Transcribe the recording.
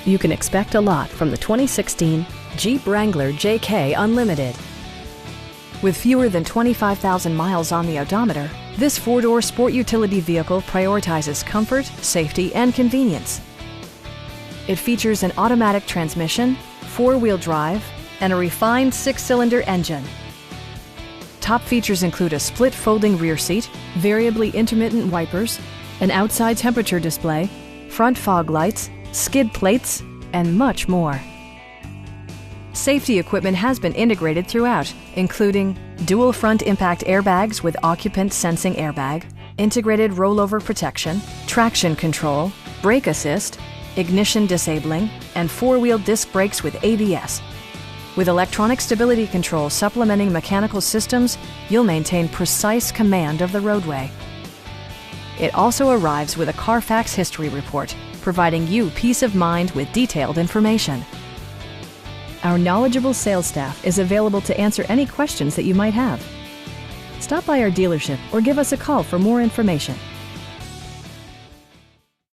You can expect a lot from the 2016 Jeep Wrangler JK Unlimited. With fewer than 25,000 miles on the odometer, this four-door sport utility vehicle prioritizes comfort, safety, and convenience. It features an automatic transmission, four-wheel drive, and a refined six-cylinder engine. Top features include a split folding rear seat, variably intermittent wipers, an outside temperature display, front fog lights, skid plates, and much more. Safety equipment has been integrated throughout, including dual front impact airbags with occupant sensing airbag, integrated rollover protection, traction control, brake assist, ignition disabling, and four-wheel disc brakes with ABS. With electronic stability control supplementing mechanical systems, you'll maintain precise command of the roadway. It also arrives with a Carfax history report, providing you peace of mind with detailed information. Our knowledgeable sales staff is available to answer any questions that you might have. Stop by our dealership or give us a call for more information.